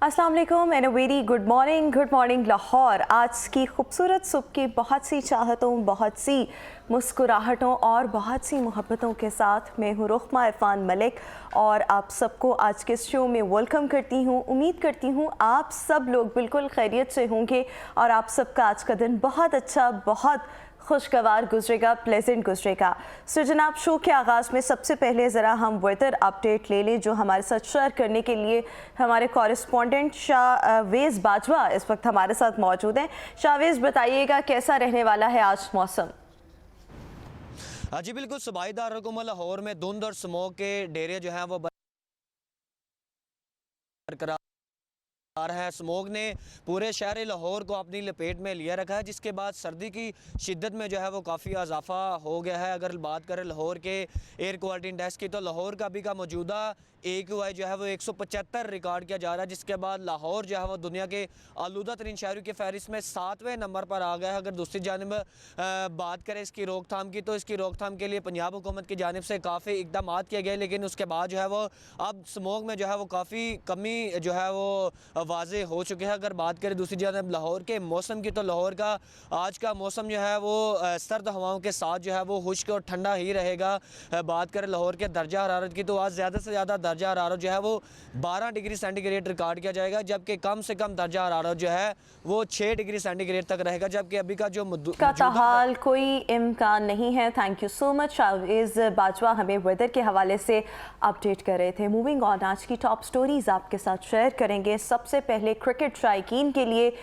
अस्सलाम वालेकुम and very good morning Lahore. आज की खूबसूरत सुबह की बहुत सी चाहतों, बहुत सी मुस्कुराहटों और बहुत सी मोहब्बतों के साथ मैं हूँ रुखमा इरफान मलिक और आप सबको आज के शो में वेलकम करती हूँ। उम्मीद करती हूँ आप सब लोग बिल्कुल खैरियत से होंगे और आप सबका आज का दिन बहुत अच्छा, बहुत खुशगवार गुजरेगा, प्लेजेंट गुजरेगा। सो जनाब, शो के आगाज़ में सबसे पहले ज़रा हम वेदर अपडेट ले लें जो हमारे साथ शेयर करने के लिए हमारे कॉरेस्पॉन्डेंट शाहवेज़ बाजवा इस वक्त हमारे साथ मौजूद हैं। शाहवेज़, बताइएगा कैसा रहने वाला है आज मौसम? जी बिल्कुल, सूबाई दारुल लाहौर में धुंध और स्मोक के डेरे जो हैं वो बरकरार है। स्मोक ने पूरे शहर लाहौर को अपनी लपेट में लिया रखा है, जिसके बाद सर्दी की शिद्दत में जो है वो काफ़ी इजाफा हो गया है। अगर बात करें लाहौर के एयर क्वालिटी इंडेक्स की, तो लाहौर का अभी का मौजूदा AQI जो है वो 175 रिकॉर्ड किया जा रहा है, जिसके बाद लाहौर जो है वो दुनिया के आलूदा तरीन शहरों की फहरिस्त में 7वें नंबर पर आ गया है। अगर दूसरी जानिब बात करें इसकी रोकथाम की, तो इसकी रोकथाम के लिए पंजाब हुकूमत की जानिब से काफ़ी इकदाम किए गए, लेकिन उसके बाद जो है वो अब स्मोक में जो है वो काफ़ी कमी जो है वो वाज़े हो चुके हैं। अगर बात करें दूसरी जानिब लाहौर के मौसम की, तो लाहौर का आज का मौसम जो है वो सर्द हवाओं के साथ जो है वो खुश्क और ठंडा ही रहेगा। बात करें लाहौर के दर्जा हरारत की, तो आज ज़्यादा से ज़्यादा दर्जा हरारत जो है वो 12 डिग्री सेंटीग्रेड रिकॉर्ड किया जाएगा, जबकि कम से कम दर्जा हरारत जो है वो 6 डिग्री सेंटीग्रेड तक रहेगा। जबकि अभी का जो ताहाल कोई इम्कान नहीं है। Thank you so much Shahvez Bajwa, हमें वेदर के हवाले से अपडेट कर रहे थे। मूविंग ऑन, आज की टॉप स्टोरीज आपके साथ शेयर करेंगे। सबसे पहले क्रिकेट शायकीन के लिए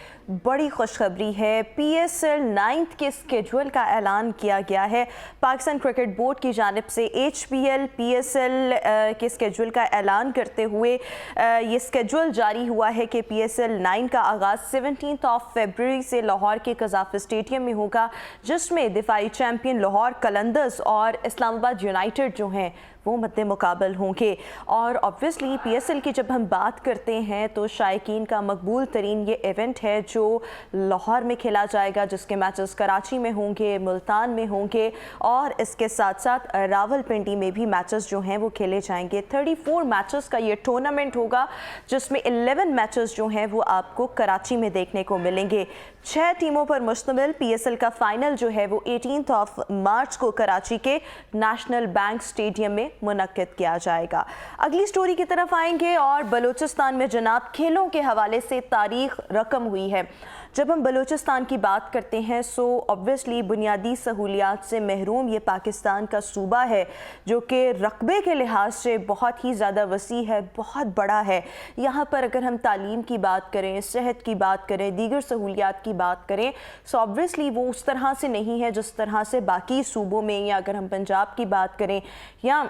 बड़ी खुशखबरी है। PSL 9th के स्केड्यूल का ऐलान किया गया है। पाकिस्तान क्रिकेट बोर्ड की जानिब से HPL PSL के स्केड्यूल का ऐलान करते हुए ये स्केड्यूल जारी हुआ है कि PSL 9 का आगाज़ 17 फरवरी से लाहौर के कज़ाफ स्टेडियम में होगा, जिसमें दिफाई चैम्पियन लाहौर कलंदर्स और इस्लामाबाद यूनाइटेड जो हैं वो मद्दे मुकाबल होंगे। और ऑब्वियसली PSL की जब हम बात करते हैं तो शायकीन का मकबूल तरीन ये इवेंट है जो लाहौर में खेला जाएगा, जिसके मैचेस कराची में होंगे, मुल्तान में होंगे और इसके साथ साथ रावलपिंडी में भी मैचेस जो हैं वो खेले जाएंगे। 34 मैचेस का ये टूर्नामेंट होगा, जिसमें 11 मैचेस जो हैं वो आपको कराची में देखने को मिलेंगे। 6 टीमों पर मुश्तमिल PSL का फाइनल जो है वो 18 मार्च को कराची के नेशनल बैंक स्टेडियम में मुनक्किद किया जाएगा। अगली स्टोरी की तरफ आएंगे और बलूचिस्तान में जनाब खेलों के हवाले से तारीख रकम हुई है। जब हम बलूचिस्तान की बात करते हैं सो ऑब्वियसली बुनियादी सहूलियात से महरूम ये पाकिस्तान का सूबा है, जो कि रकबे के लिहाज से बहुत ही ज़्यादा वसी है, बहुत बड़ा है। यहाँ पर अगर हम तालीम की बात करें, सेहत की बात करें, दीगर सहूलियात की बात करें, सो ऑब्वियसली वो उस तरह से नहीं है जिस तरह से बाकी सूबों में, या अगर हम पंजाब की बात करें या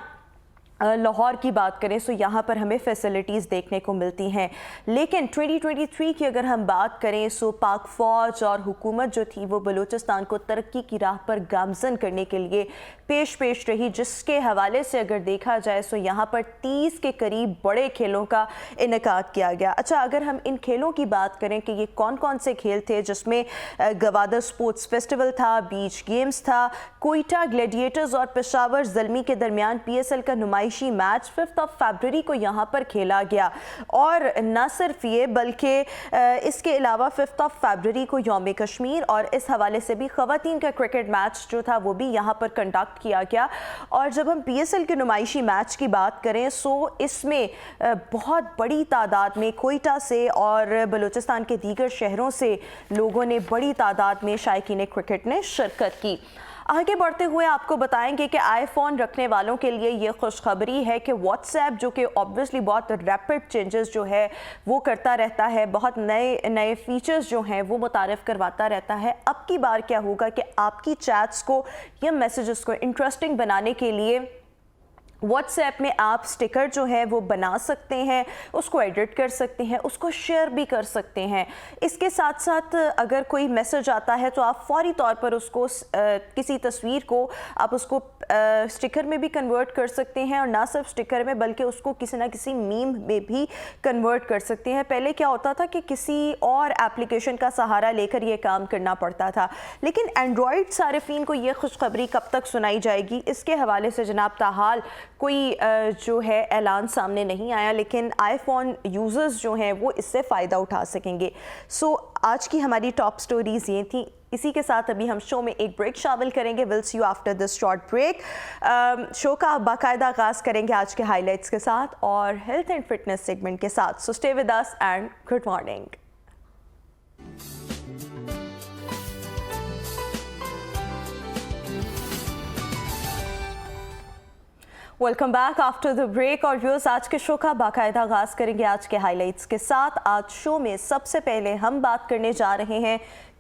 लाहौर की बात करें सो यहाँ पर हमें फैसिलिटीज़ देखने को मिलती हैं। लेकिन 2023 की अगर हम बात करें सो पाक फ़ौज और हुकूमत जो थी वो बलूचिस्तान को तरक्की की राह पर गामज़न करने के लिए पेश रही, जिसके हवाले से अगर देखा जाए सो यहाँ पर 30 के करीब बड़े खेलों का इनेकाद किया गया। अच्छा, अगर हम इन खेलों की बात करें कि ये कौन कौन से खेल थे, जिसमें गवादर स्पोर्ट्स फेस्टिवल था, बीच गेम्स था, कोयटा ग्लैडिएटर्स और पेशावर ज़ल्मी के दरमियान PSL का नुमाइश मैच 5 फरवरी को यहाँ पर खेला गया। और न सिर्फ ये बल्कि इसके अलावा 5 फरवरी को यौम कश्मीर और इस हवाले से भी ख़वातीन का क्रिकेट मैच जो था वो भी यहाँ पर कंडक्ट किया गया। और जब हम PSL के नुमाइशी मैच की बात करें सो इसमें बहुत बड़ी तादाद में कोयटा से और बलूचिस्तान के दीगर शहरों से लोगों ने बड़ी तादाद में शायकीन क्रिकेट ने शिरकत की। आगे बढ़ते हुए आपको बताएंगे कि आईफोन रखने वालों के लिए ये खुशखबरी है कि व्हाट्सएप जो कि ऑब्वियसली बहुत रैपिड चेंजेस जो है वो करता रहता है, बहुत नए नए फीचर्स जो हैं वो मुतारिफ करवाता रहता है। अब की बार क्या होगा कि आपकी चैट्स को या मैसेजेस को इंटरेस्टिंग बनाने के लिए व्हाट्सएप में आप स्टिकर जो है वो बना सकते हैं, उसको एडिट कर सकते हैं, उसको शेयर भी कर सकते हैं। इसके साथ साथ अगर कोई मैसेज आता है तो आप फौरी तौर पर उसको किसी तस्वीर को आप उसको स्टिकर में भी कन्वर्ट कर सकते हैं, और ना सिर्फ स्टिकर में बल्कि उसको किसी ना किसी मीम में भी कन्वर्ट कर सकते हैं। पहले क्या होता था कि किसी और एप्लीकेशन का सहारा लेकर ये काम करना पड़ता था, लेकिन एंड्रॉयड सारिफीन को ये खुशखबरी कब तक सुनाई जाएगी, इसके हवाले से जनाब ताहाल कोई जो है ऐलान सामने नहीं आया, लेकिन आईफोन यूज़र्स जो हैं वो इससे फ़ायदा उठा सकेंगे। सो आज की हमारी टॉप स्टोरीज़ ये थी। इसी के साथ अभी हम शो में एक ब्रेक शामिल करेंगे। Will see you after this short break. Show का बाकायदा आगाज़ करेंगे आज के हाइलाइट्स के साथ और हेल्थ एंड फिटनेस सेगमेंट के साथ। So stay with us and good morning. Welcome back after the break. और व्यूअर्स, आज के शो का बाकायदा आगाज़ करेंगे आज के हाइलाइट्स के साथ। आज शो में सबसे पहले हम बात करने जा रहे हैं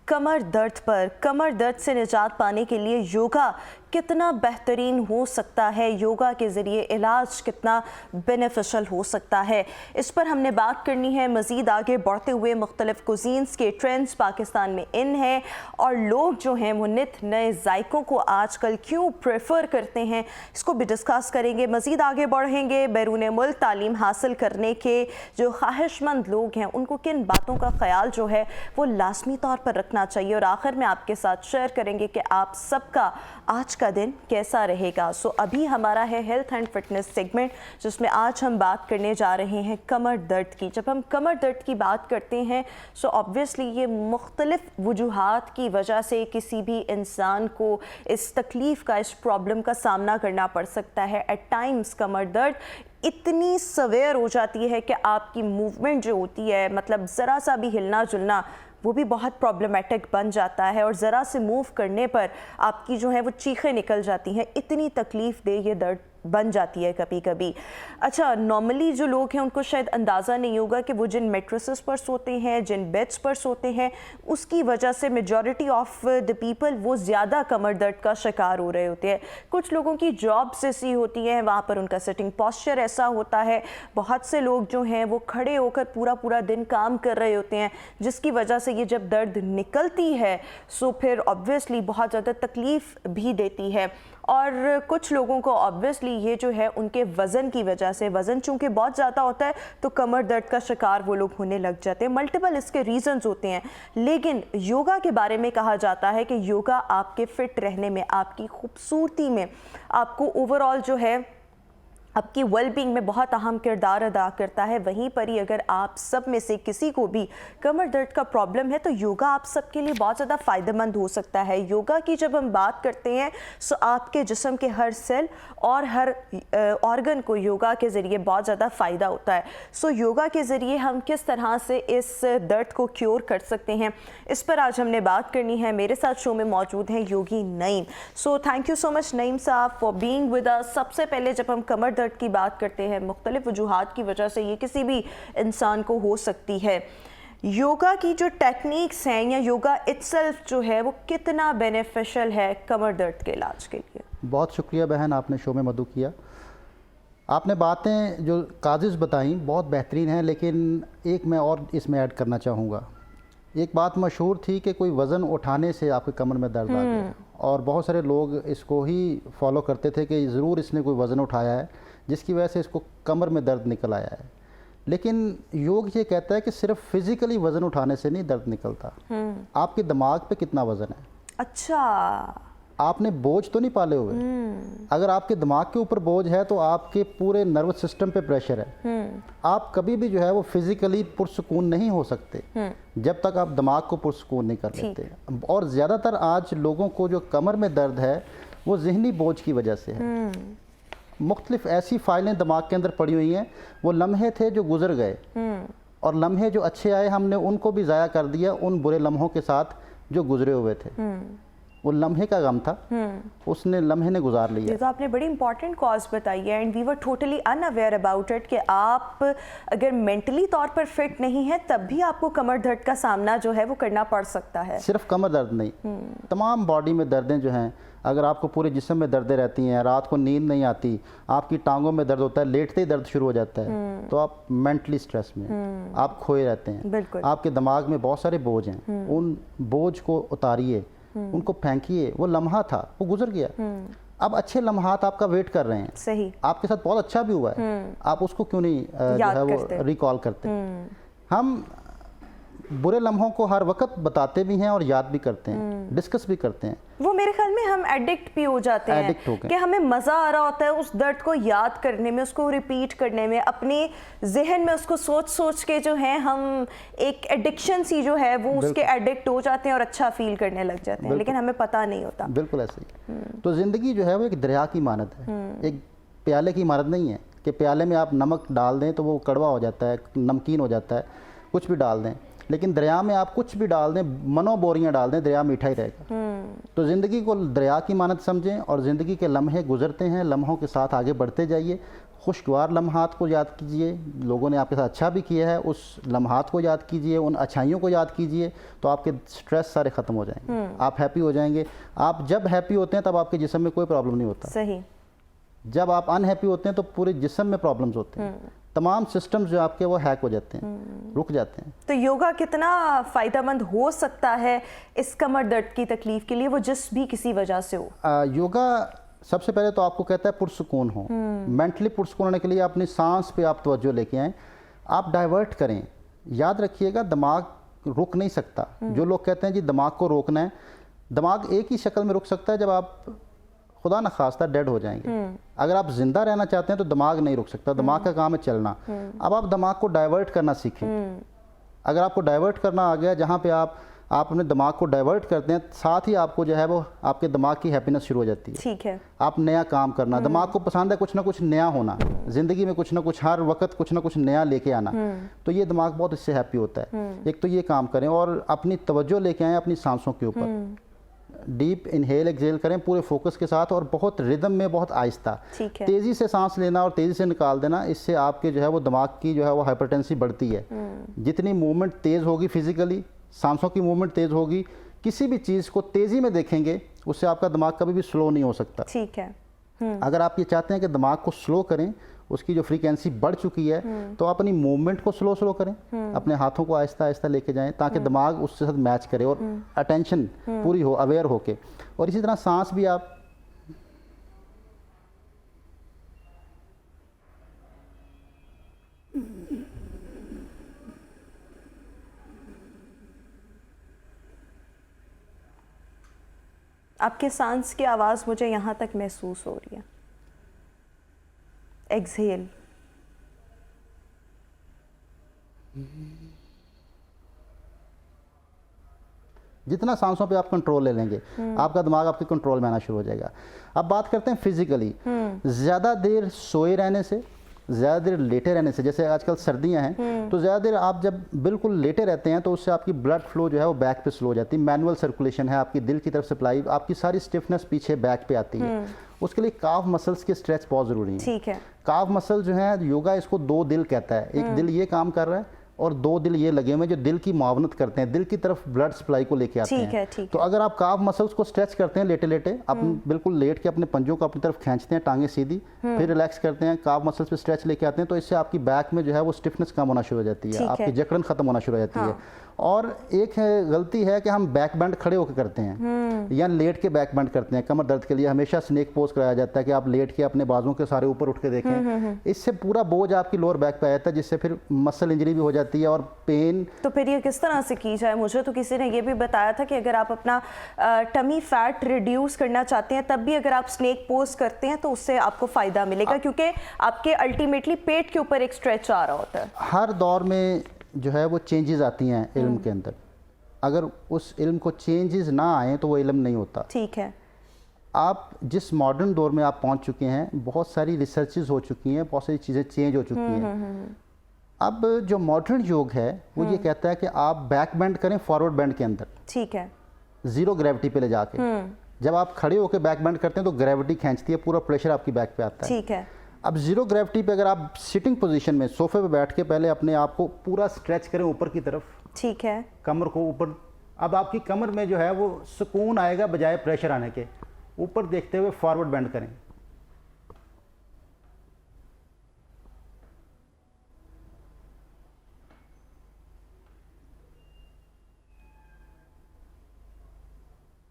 कमर दर्द पर। कमर दर्द से निजात पाने के लिए योगा कितना बेहतरीन हो सकता है, योगा के ज़रिए इलाज कितना बेनिफिशियल हो सकता है, इस पर हमने बात करनी है। मज़ीद आगे बढ़ते हुए मुख्तलिफ कुजीन्स के ट्रेंड्स पाकिस्तान में इन हैं और लोग जो हैं वो नित नए जायकों को आजकल क्यों प्रेफर करते हैं, इसको भी डिस्कस करेंगे। मज़ीद आगे बढ़ेंगे। बैरून मुल्क तालीम हासिल करने के जो ख्वाहिशमंद लोग हैं उनको किन बातों का ख्याल जो है वो लाजमी तौर पर रखना चाहिए, और आखिर में आपके साथ शेयर करेंगे कि आप सबका आज का दिन कैसा रहेगा। सो अभी हमारा है हेल्थ एंड फिटनेस सेगमेंट, जिसमें आज हम बात करने जा रहे हैं कमर दर्द की। जब हम कमर दर्द की बात करते हैं सो ऑब्वियसली ये मुख्तलिफ वजूहात की वजह से किसी भी इंसान को इस तकलीफ़ का, इस प्रॉब्लम का सामना करना पड़ सकता है। एट टाइम्स कमर दर्द इतनी सवेयर हो जाती है कि आपकी मूवमेंट जो होती है, मतलब ज़रा सा भी हिलना जुलना, वो भी बहुत प्रॉब्लमेटिक बन जाता है, और ज़रा से मूव करने पर आपकी जो है वो चीखें निकल जाती हैं। इतनी तकलीफ़ दे ये दर्द बन जाती है कभी कभी। अच्छा, नॉर्मली जो लोग हैं उनको शायद अंदाज़ा नहीं होगा कि वो जिन मेट्रेसेस पर सोते हैं, जिन बेड्स पर सोते हैं, उसकी वजह से मेजॉरिटी ऑफ द पीपल वो ज़्यादा कमर दर्द का शिकार हो रहे होते हैं। कुछ लोगों की जॉब्स ऐसी होती हैं, वहाँ पर उनका सिटिंग पॉस्चर ऐसा होता है। बहुत से लोग जो हैं वो खड़े होकर पूरा पूरा दिन काम कर रहे होते हैं, जिसकी वजह से ये जब दर्द निकलती है सो फिर ऑब्वियसली बहुत ज़्यादा तकलीफ़ भी देती है। और कुछ लोगों को ऑब्वियसली ये जो है उनके वज़न की वजह से, वज़न चूँकि बहुत ज़्यादा होता है तो कमर दर्द का शिकार वो लोग होने लग जाते हैं। मल्टीपल इसके रीज़न्स होते हैं, लेकिन योगा के बारे में कहा जाता है कि योगा आपके फ़िट रहने में, आपकी खूबसूरती में, आपको ओवरऑल जो है आपकी वेलबींग में बहुत अहम किरदार अदा करता है। वहीं पर ही अगर आप सब में से किसी को भी कमर दर्द का प्रॉब्लम है तो योगा आप सबके लिए बहुत ज़्यादा फ़ायदेमंद हो सकता है। योगा की जब हम बात करते हैं सो आपके जिस्म के हर सेल और हर ऑर्गन को योगा के ज़रिए बहुत ज़्यादा फ़ायदा होता है। सो योगा के ज़रिए हम किस तरह से इस दर्द को क्योर कर सकते हैं, इस पर आज हमने बात करनी है। मेरे साथ शो में मौजूद हैं Yogi Naeem. So thank you so much Naeem sahab for being with अस। सबसे पहले जब हम कमर दर्द की बात करते हैं, मुख्तलिफ वजूहात की वजह से ये किसी भी इंसान को हो सकती है, योगा की जो टेक्निक्स हैं या योगा इटसेल्फ जो है वो कितना बेनिफिशियल है कमर दर्द के इलाज के लिए? बहुत शुक्रिया बहन, आपने शो में मदु किया। आपने बातें जो काजिज़ बताई बहुत बेहतरीन हैं, लेकिन एक मैं और इसमें ऐड करना चाहूँगा। एक बात मशहूर थी कि कोई वज़न उठाने से आपके कमर में दर्द आ गया, और बहुत सारे लोग इसको ही फॉलो करते थे कि ज़रूर इसने कोई वज़न उठाया है जिसकी वजह से इसको कमर में दर्द निकल आया है। लेकिन योग ये कहता है कि सिर्फ फिज़िकली वज़न उठाने से नहीं दर्द निकलता, आपके दिमाग पे कितना वज़न है। अच्छा, आपने बोझ तो नहीं पाले हुए। अगर आपके दिमाग के ऊपर बोझ है तो आपके पूरे नर्वस सिस्टम पे प्रेशर है। आप कभी भी जो है वो फिज़िकली पुरसुकून नहीं हो सकते जब तक आप दिमाग को पुरसुकून नहीं कर लेते। और ज़्यादातर आज लोगों को जो कमर में दर्द है वो ज़हनी बोझ की वजह से है। मुख्तलिफ ऐसी फाइलें दिमाग के अंदर पड़ी हुई हैं, वो लम्हे थे जो गुजर गए, और लम्हे जो अच्छे आए हमने उनको भी ज़ाया कर दिया उन बुरे लम्हों के साथ जो गुजरे हुए थे। वो लम्हे का गम था, उसने लम्हे ने गुजार लिया। ये तो आपने बड़ी इंपॉर्टेंट कॉज बताई है, and we were totally unaware about it कि आप अगर मेंटली तौर पर फिट नहीं है तब भी आपको कमर दर्द का सामना जो है वो करना पड़ सकता है। सिर्फ कमर दर्द नहीं, तमाम बॉडी में दर्दें जो हैं, अगर आपको पूरे जिस्म में दर्दें रहती हैं, रात को नींद नहीं आती, आपकी टांगों में दर्द होता है, लेटते ही दर्द शुरू हो जाता है, तो आप मेंटली स्ट्रेस में आप खोए रहते हैं। आपके दिमाग में बहुत सारे बोझ हैं, उन बोझ को उतारिए, उनको फेंकिए। वो लम्हा था, वो गुजर गया। अब अच्छे लम्हात आपका वेट कर रहे हैं, सही, आपके साथ बहुत अच्छा भी हुआ है, आप उसको क्यों नहीं जो याद है वो करते। रिकॉल करते। हम बुरे लम्हों को हर वक्त बताते भी हैं और याद भी करते हैं, डिस्कस भी करते हैं। वो मेरे ख्याल में हम एडिक्ट भी हो जाते हैं Addict हो गए। कि हमें मज़ा आ रहा होता है उस दर्द को याद करने में, उसको रिपीट करने में, अपने जहन में उसको सोच सोच के जो है हम एक एडिक्शन सी जो है वो उसके एडिक्ट हो जाते हैं और अच्छा फील करने लग जाते हैं, लेकिन हमें पता नहीं होता। बिल्कुल ऐसे ही। तो ज़िंदगी जो है वो एक दरिया की मानद है, एक प्याले की मानद नहीं है कि प्याले में आप नमक डाल दें तो वो कड़वा हो जाता है, नमकीन हो जाता है, कुछ भी डाल दें। लेकिन दरिया में आप कुछ भी डाल दें, मनो बोरियां डाल दें, दरिया मीठा ही रहेगा। तो ज़िंदगी को दरिया की मानद समझें और ज़िंदगी के लम्हे गुजरते हैं, लम्हों के साथ आगे बढ़ते जाइए। खुशगवार लम्हात को याद कीजिए, लोगों ने आपके साथ अच्छा भी किया है, उस लम्हात को याद कीजिए, उन अच्छाइयों को याद कीजिए, तो आपके स्ट्रेस सारे ख़त्म हो जाएंगे, आप हैप्पी हो जाएंगे। आप जब हैप्पी होते हैं तब आपके जिस्म में कोई प्रॉब्लम नहीं होता। सही, जब आप अनहैप्पी होते हैं तो पूरे जिस्म में प्रॉब्लम्स होते हैं, तमाम सिस्टम्स जो आपके वो हैक हो जाते हैं, रुक जाते हैं। तो योगा कितना फ़ायदेमंद हो सकता है इस कमर दर्द की तकलीफ़ के लिए, वो जिस भी किसी वजह से हो? योगा सबसे पहले तो आपको कहता है पुरसुकून हो। मेंटली पुरसुकून होने के लिए अपनी सांस पे आप तवज्जो लेके आएँ, आप डाइवर्ट करें। याद रखिएगा, दिमाग रुक नहीं सकता। जो लोग कहते हैं जी दिमाग को रोकना है, दिमाग एक ही शक्ल में रुक सकता है जब आप खुदा न खास्ता डेड हो जाएंगे। अगर आप जिंदा रहना चाहते हैं तो दिमाग नहीं रुक सकता, दिमाग का काम है चलना। अब आप दिमाग को डाइवर्ट करना सीखें। अगर आपको डाइवर्ट करना आ गया, जहाँ पे आप अपने दिमाग को डाइवर्ट करते हैं, साथ ही आपको जो है वो आपके दिमाग की हैप्पीनेस शुरू हो जाती है। ठीक है, आप नया काम करना, दिमाग को पसंद है कुछ ना कुछ नया होना, ज़िंदगी में कुछ ना कुछ हर वक्त कुछ ना कुछ नया लेके आना, तो ये दिमाग बहुत इससे हैप्पी होता है। एक तो ये काम करें और अपनी तवज्जो लेके आएँ अपनी सांसों के ऊपर। डीप इनहेल एक्सहेल करें पूरे फोकस के साथ और बहुत रिदम में, बहुत आहिस्ता। ठीक है, तेज़ी से सांस लेना और तेज़ी से निकाल देना, इससे आपके जो है वो दिमाग की जो है वो हाइपरटेंसी बढ़ती है। जितनी मूवमेंट तेज़ होगी फिजिकली, सांसों की मूवमेंट तेज़ होगी, किसी भी चीज़ को तेज़ी में देखेंगे, उससे आपका दिमाग कभी भी स्लो नहीं हो सकता। ठीक है। अगर आप ये चाहते हैं कि दिमाग को स्लो करें, उसकी जो फ्रीक्वेंसी बढ़ चुकी है, तो अपनी मूवमेंट को स्लो स्लो करें, अपने हाथों को आहिस्ता आहिस्ता लेके जाएं ताकि दिमाग उसके साथ मैच करे और अटेंशन पूरी हो, अवेयर होके। और इसी तरह सांस भी आप आपके सांस की आवाज़ मुझे यहाँ तक महसूस हो रही है। एक्सहेल, जितना सांसों पे आप कंट्रोल ले लेंगे, आपका दिमाग आपके कंट्रोल में आना शुरू हो जाएगा। अब बात करते हैं फिजिकली। ज़्यादा देर सोए रहने से, ज़्यादा देर लेटे रहने से, जैसे आजकल सर्दियां हैं, तो ज़्यादा देर आप जब बिल्कुल लेटे रहते हैं तो उससे आपकी ब्लड फ्लो जो है वो बैक पे स्लो हो जाती है। मैनुअल सर्कुलेशन है, आपकी दिल की तरफ सप्लाई, आपकी सारी स्टिफनेस पीछे बैक पे आती है। उसके लिए काफ मसल्स के स्ट्रेच बहुत ज़रूरी है। ठीक है, काफ मसल जो है, योगा इसको दो दिल कहता है। एक दिल ये काम कर रहा है और दो दिल ये लगे हुए हैं जो दिल की मुआवनत करते हैं, दिल की तरफ ब्लड सप्लाई को लेके आते ठीक है, हैं। ठीक तो अगर आप काफ मसल्स को स्ट्रेच करते हैं लेटे लेटे, आप बिल्कुल लेट के अपने पंजों को अपनी तरफ खींचते हैं, टांगे सीधी, फिर रिलैक्स करते हैं, काफ मसल्स पे स्ट्रेच लेके आते हैं, तो इससे आपकी बैक में जो है वो स्टिफनेस कम होना शुरू हो जाती है, ठीक आपकी है। जकड़न खत्म होना शुरू हो जाती है। और एक गलती है कि हम बैक बैंड खड़े होकर करते हैं या लेट के बैक बैंड करते हैं। कमर दर्द के लिए हमेशा स्नेक पोज कराया जाता है कि आप लेट के अपने बाजों के सारे ऊपर उठ के देखें। इससे पूरा बोझ आपकी लोअर बैक पे आ जाता है, जिससे फिर मसल इंजरी भी हो जाती है और पेन। तो फिर ये किस तरह से की जाए? मुझे तो किसी ने ये भी बताया था कि अगर आप अपना टमी फैट रिड्यूस करना चाहते हैं तब भी अगर आप स्नेक पोज करते हैं तो उससे आपको फ़ायदा मिलेगा, क्योंकि आपके अल्टीमेटली पेट के ऊपर एक स्ट्रेच आ रहा होता है। हर दौर में जो है वो चेंजेस आती हैं इल्म के अंदर। अगर उस इल्म को चेंजेस ना आए तो वो इल्म नहीं होता। ठीक है, आप जिस मॉडर्न दौर में आप पहुंच चुके हैं, बहुत सारी रिसर्चेज हो चुकी हैं, बहुत सारी चीज़ें चेंज हो चुकी हैं। अब जो मॉडर्न योग है वो ये कहता है कि आप बैक बेंड करें फॉरवर्ड बेंड के अंदर, ठीक है, जीरो ग्रेविटी पे ले जाके। जब आप खड़े होकर बैक बेंड करते हैं तो ग्रेविटी खींचती है, पूरा प्रेशर आपकी बैक पे आता है। ठीक है। अब जीरो ग्रेविटी पे अगर आप सिटिंग पोजीशन में सोफे पे बैठ के पहले अपने आप को पूरा स्ट्रेच करें ऊपर की तरफ, ठीक है, कमर को ऊपर। अब आपकी कमर में जो है वो सुकून आएगा बजाय प्रेशर आने के। ऊपर देखते हुए फॉरवर्ड बेंड करें।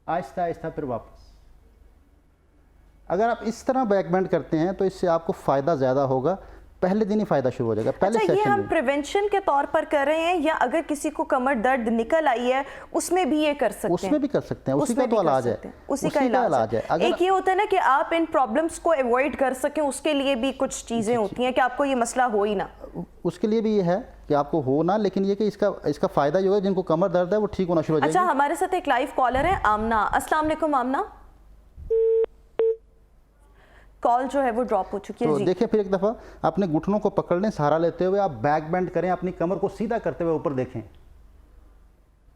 आहिस्ता आहिस्ता फिर वापस। अगर आप इस तरह बैक बेंड करते हैं तो इससे आपको फ़ायदा ज़्यादा होगा, पहले दिन ही फ़ायदा शुरू हो जाएगा। पहले अच्छा, ये सेशन हम में प्रिवेंशन के तौर पर कर रहे हैं या अगर किसी को कमर दर्द निकल आई है उसमें भी ये कर सकते हैं? उसमें भी कर सकते हैं, उसी उसमें का तो भी कर इलाज है, सकते हैं, उसी का इलाज है। अगर एक ये होता है ना कि आप इन प्रॉब्लम्स को अवॉइड कर सकें, उसके लिए भी कुछ चीज़ें होती हैं कि आपको ये मसला हो ही ना। उसके लिए भी ये है कि आपको हो ना, लेकिन ये कि इसका फ़ायदा ये होगा जिनको कमर दर्द है वो ठीक होना शुरू हो अच्छा, जाएगी। हमारे साथ एक लाइव कॉलर है आमना। अस्सलाम वालेकुम आमना। कॉल जो है वो ड्रॉप हो चुकी है तो जी। देखिए, फिर एक दफ़ा अपने घुटनों को पकड़ लें, सहारा लेते हुए आप बैक बेंड करें, अपनी कमर को सीधा करते हुए ऊपर देखें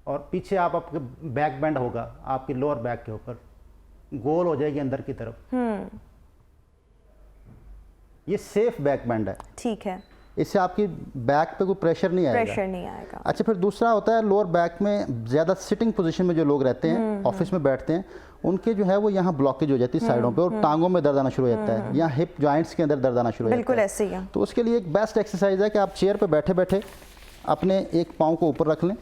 और पीछे आपके बैक बेंड होगा, आपकी लोअर बैक के ऊपर गोल हो जाएगी अंदर की तरफ। ये सेफ बैक बेंड है, ठीक है, इससे आपकी बैक पे कोई प्रेशर नहीं आएगा। प्रेशर नहीं आएगा। अच्छा, फिर दूसरा होता है लोअर बैक में ज़्यादा सिटिंग पोजीशन में जो लोग रहते हैं, ऑफिस में बैठते हैं, उनके जो है वो यहाँ ब्लॉकेज हो जाती है साइडों पे और टांगों में दर्द आना शुरू हो जाता है, या हिप जॉइंट्स के अंदर दर्द आना शुरू हो जाता है। बिल्कुल ऐसे ही है। तो उसके लिए एक बेस्ट एक्सरसाइज है कि आप चेयर पे बैठे बैठे अपने एक पाँव को ऊपर रख लें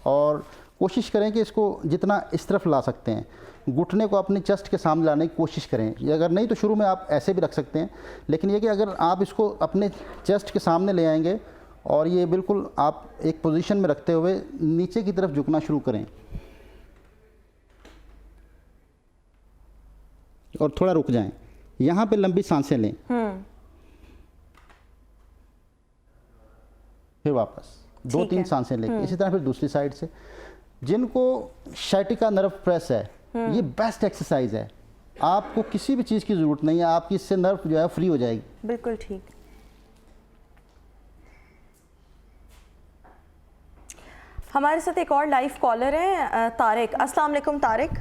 और कोशिश करें कि इसको जितना इस तरफ ला सकते हैं, घुटने को अपनी चेस्ट के सामने लाने की कोशिश करें। ये अगर नहीं तो शुरू में आप ऐसे भी रख सकते हैं, लेकिन ये कि अगर आप इसको अपने चेस्ट के सामने ले आएंगे और ये बिल्कुल आप एक पोजीशन में रखते हुए नीचे की तरफ झुकना शुरू करें और थोड़ा रुक जाएं, यहाँ पे लंबी सांसें लें, फिर वापस 2-3 सांसें लें। इसी तरह फिर दूसरी साइड से। जिनको शाइटिका नर्व प्रेस है, ये बेस्ट एक्सरसाइज है, आपको किसी भी चीज़ की ज़रूरत नहीं है, आपकी इससे नर्व जो है फ्री हो जाएगी। बिल्कुल ठीक। हमारे साथ एक और लाइव कॉलर है तारिक। अस्सलाम वालेकुम तारिक।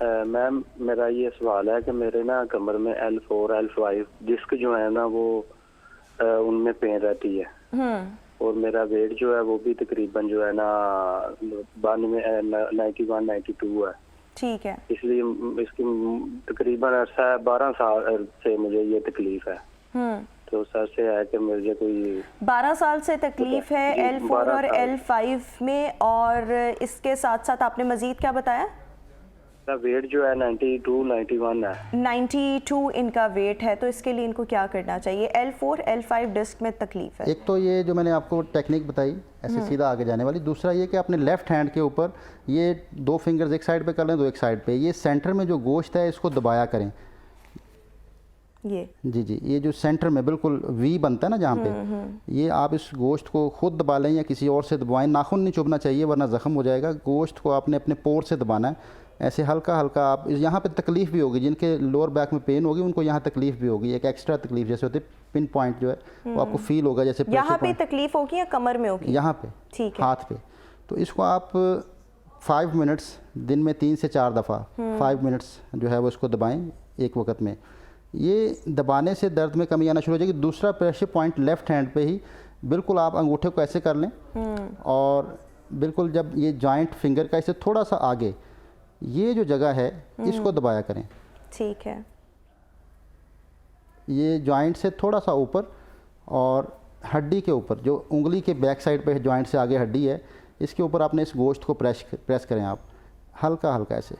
मैम, मेरा ये सवाल है कि मेरे ना कमर में L4 L5 डिस्क जो है ना वो उनमें पेन रहती है और मेरा वेट जो है वो भी तकरीबन जो है ना 91-92 है। ठीक है, इसलिए इसकी तकरीबन अरसा 12 साल से मुझे ये तकलीफ है। तो सर से है कि मुझे कोई 12 साल से तकलीफ है जी, L4 12 और साल। L5 में, और इसके साथ साथ आपने मजीद क्या बताया? मेरा वेट जो है 92-91 है। 92 इनका वेट है, तो इसके लिए इनको क्या करना चाहिए? L4 L5 डिस्क में तकलीफ है। एक तो ये जो मैंने आपको टेक्निक बताई ऐसे सीधा आगे जाने वाली, दूसरा ये कि अपने लेफ्ट हैंड के ऊपर ये 2 फिंगर्स एक साइड पे कर लें, 2 एक साइड पे, ये सेंटर में जो गोश्त है इसको दबाया करें। ये जी, ये जो सेंटर में बिल्कुल वी बनता है ना जहाँ पे, ये आप इस गोश्त को खुद दबा लें या किसी और से दबाएं। नाखून नहीं चुभना चाहिए वरना ज़ख्म हो जाएगा। गोश्त को आपने अपने पोर से दबाना है, ऐसे हल्का हल्का। आप यहाँ पे तकलीफ़ भी होगी, जिनके लोअर बैक में पेन होगी उनको यहाँ तकलीफ़ भी होगी, एक एक्स्ट्रा तकलीफ जैसे होती है, पिन पॉइंट जो है वो आपको फील होगा जैसे यहाँ पे तकलीफ होगी या कमर में होगी? यहाँ पे, ठीक है, हाथ पे। तो इसको आप 5 मिनट्स दिन में 3 से 4 दफ़ा 5 मिनट्स जो है वो इसको दबाएं एक वक्त में। ये दबाने से दर्द में कमी आना शुरू हो जाएगी। दूसरा प्रेशर पॉइंट लेफ्ट हैंड पे ही बिल्कुल आप अंगूठे को ऐसे कर लें और बिल्कुल जब ये जॉइंट फिंगर का इससे थोड़ा सा आगे ये जो जगह है इसको दबाया करें। ठीक है, ये जॉइंट से थोड़ा सा ऊपर और हड्डी के ऊपर, जो उंगली के बैक साइड पे जॉइंट से आगे हड्डी है, इसके ऊपर आपने इस गोश्त को प्रेस करें आप हल्का हल्का ऐसे।